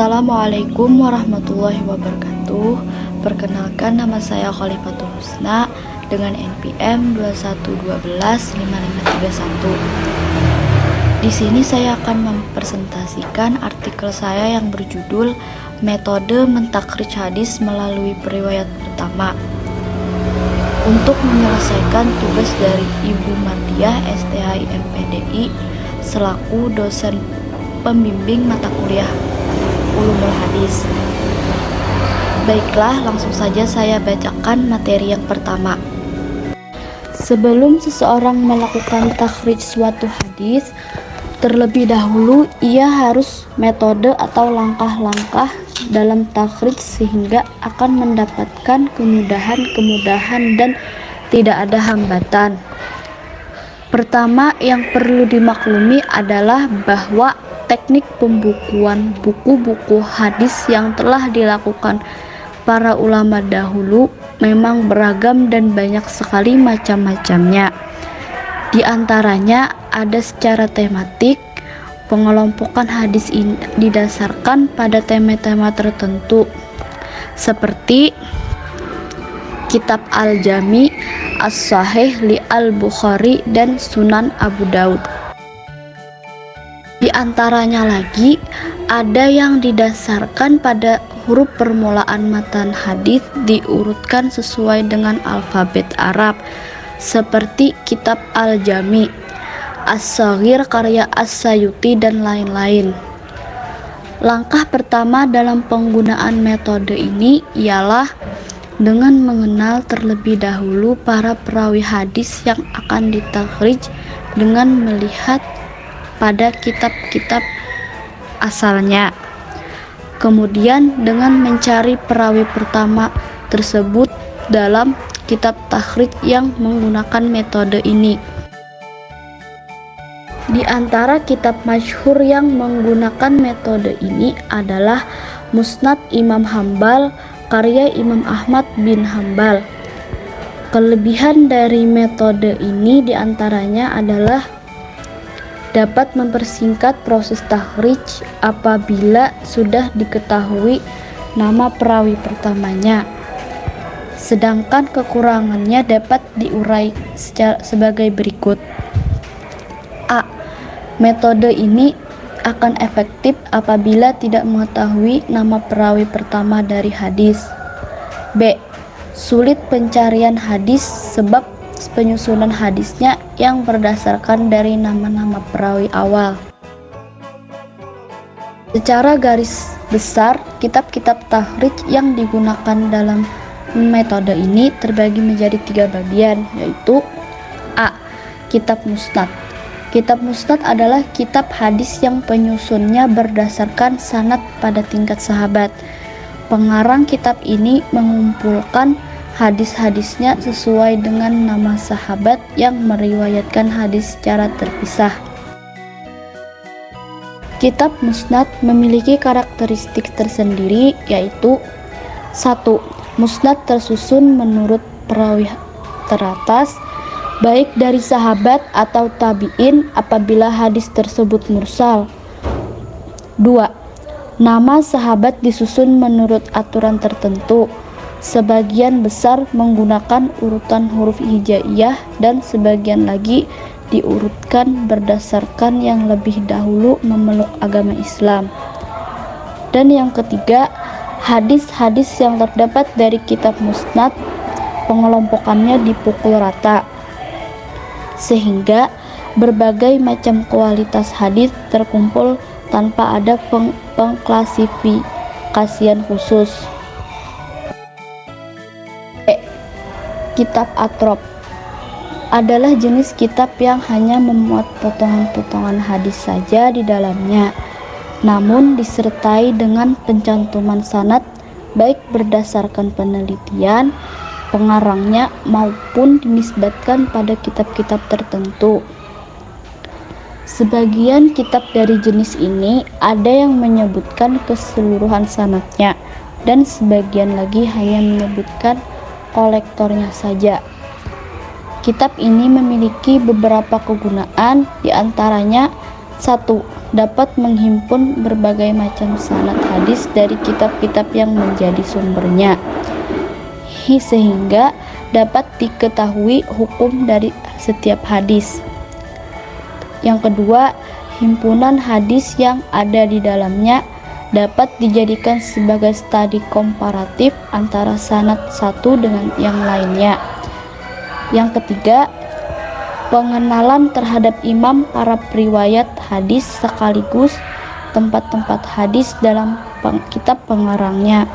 Assalamualaikum warahmatullahi wabarakatuh. Perkenalkan, nama saya Khalifatul Husna dengan NPM 21125531. Di sini saya akan mempresentasikan artikel saya yang berjudul Metode Mentakhrij Hadis Melalui Periwayat Pertama. Untuk menyelesaikan tugas dari Ibu Mardiah STHI MPDI selaku dosen pembimbing mata kuliah Ulumul Hadis. Baiklah, langsung saja saya bacakan materi yang pertama. Sebelum seseorang melakukan takhrij suatu hadis, terlebih dahulu ia harus metode atau langkah-langkah dalam takhrij sehingga akan mendapatkan kemudahan dan tidak ada hambatan. Pertama yang perlu dimaklumi adalah bahwa teknik pembukuan buku-buku hadis yang telah dilakukan para ulama dahulu memang beragam dan banyak sekali macam-macamnya. Di antaranya ada secara tematik, pengelompokan hadis ini didasarkan pada tema-tema tertentu seperti Kitab Al-Jami, As-Sahih li Al-Bukhari dan Sunan Abu Daud. Di antaranya lagi ada yang didasarkan pada huruf permulaan matan hadis diurutkan sesuai dengan alfabet Arab seperti Kitab Al-Jami, As-Saghir karya As-Sayuti dan lain-lain. Langkah pertama dalam penggunaan metode ini ialah dengan mengenal terlebih dahulu para perawi hadis yang akan ditakhrij dengan melihat pada kitab-kitab asalnya. Kemudian dengan mencari perawi pertama tersebut dalam kitab takhrij yang menggunakan metode ini. Di antara kitab masyhur yang menggunakan metode ini adalah Musnad Imam Hambal karya Imam Ahmad bin Hambal. Kelebihan dari metode ini diantaranya adalah dapat mempersingkat proses takhrij apabila sudah diketahui nama perawi pertamanya. Sedangkan kekurangannya dapat diurai sebagai berikut. A. Metode ini akan efektif apabila tidak mengetahui nama perawi pertama dari hadis. B. Sulit pencarian hadis sebab penyusunan hadisnya yang berdasarkan dari nama-nama perawi awal. Secara garis besar, kitab-kitab takhrij yang digunakan dalam metode ini terbagi menjadi 3 bagian, yaitu A. Kitab Musnad. Kitab Musnad adalah kitab hadis yang penyusunnya berdasarkan sanad pada tingkat sahabat. Pengarang kitab ini mengumpulkan hadis-hadisnya sesuai dengan nama sahabat yang meriwayatkan hadis secara terpisah. Kitab Musnad memiliki karakteristik tersendiri, yaitu 1. Musnad tersusun menurut perawi teratas, baik dari sahabat atau tabi'in apabila hadis tersebut mursal. 2. Nama sahabat disusun menurut aturan tertentu. Sebagian besar menggunakan urutan huruf hijaiyah dan sebagian lagi diurutkan berdasarkan yang lebih dahulu memeluk agama Islam. Dan yang ketiga, hadis-hadis yang terdapat dari kitab Musnad pengelompokannya dipukul rata sehingga berbagai macam kualitas hadis terkumpul tanpa ada pengklasifikasian khusus. Kitab Atrop adalah jenis kitab yang hanya memuat potongan-potongan hadis saja di dalamnya, namun disertai dengan pencantuman sanad baik berdasarkan penelitian pengarangnya maupun dinisbatkan pada kitab-kitab tertentu. Sebagian kitab dari jenis ini ada yang menyebutkan keseluruhan sanadnya dan sebagian lagi hanya menyebutkan kolektornya saja. Kitab ini memiliki beberapa kegunaan, diantaranya 1. Dapat menghimpun berbagai macam sanad hadis dari kitab-kitab yang menjadi sumbernya, sehingga dapat diketahui hukum dari setiap hadis. Yang kedua, himpunan hadis yang ada di dalamnya dapat dijadikan sebagai studi komparatif antara sanad satu dengan yang lainnya. Yang ketiga, pengenalan terhadap imam para periwayat hadis sekaligus tempat-tempat hadis dalam kitab pengarangnya.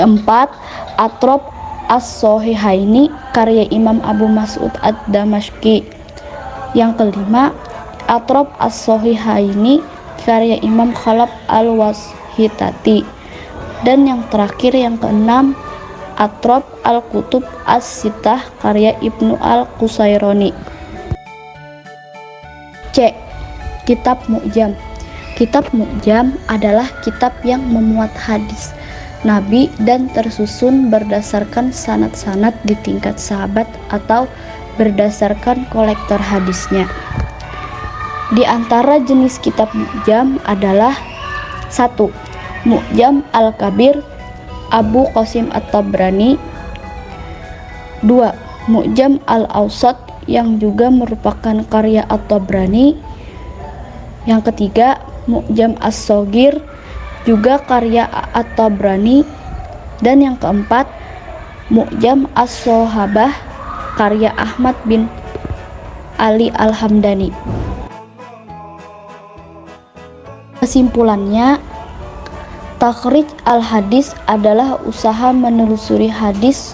4. Atrop As-Sohihaini karya Imam Abu Mas'ud Ad-Damashqi. Yang kelima, Atrop As-Sohihaini karya Imam Khalaf Al-Washitati. Dan yang terakhir, yang keenam, Atrop Al-Kutub As-Sittah karya Ibnu Al-Qusaironi. C. Kitab Mu'jam. Kitab Mu'jam adalah kitab yang memuat hadis Nabi dan tersusun berdasarkan sanad-sanad di tingkat sahabat atau berdasarkan kolektor hadisnya. Di antara jenis kitab Mu'jam adalah 1. Mu'jam Al-Kabir Abu Qasim At-Tabrani. 2. Mu'jam Al-Awsat yang juga merupakan karya At-Tabrani. Yang ketiga, Mu'jam As-Shaghir juga karya At-Tabrani. Dan yang keempat, Mu'jam As-Sohabah karya Ahmad bin Ali Al-Hamdani. Kesimpulannya, takhrij al-hadis adalah usaha menelusuri hadis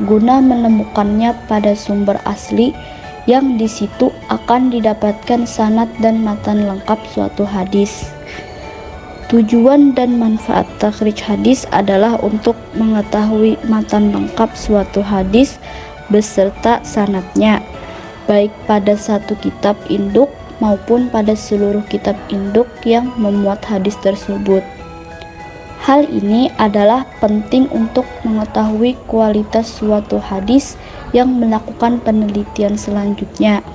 guna menemukannya pada sumber asli yang di situ akan didapatkan sanad dan matan lengkap suatu hadis. Tujuan dan manfaat takhrij hadis adalah untuk mengetahui matan lengkap suatu hadis beserta sanadnya, baik pada satu kitab induk maupun pada seluruh kitab induk yang memuat hadis tersebut. Hal ini adalah penting untuk mengetahui kualitas suatu hadis yang melakukan penelitian selanjutnya.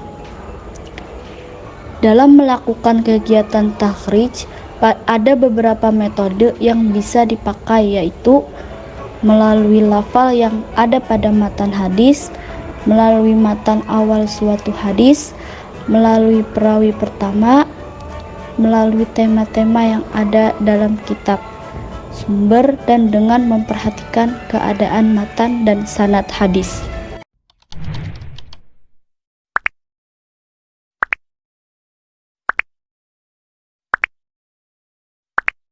Dalam melakukan kegiatan takhrij, ada beberapa metode yang bisa dipakai, yaitu melalui lafal yang ada pada matan hadis, melalui matan awal suatu hadis, melalui perawi pertama, melalui tema-tema yang ada dalam kitab sumber, dan dengan memperhatikan keadaan matan dan sanad hadis.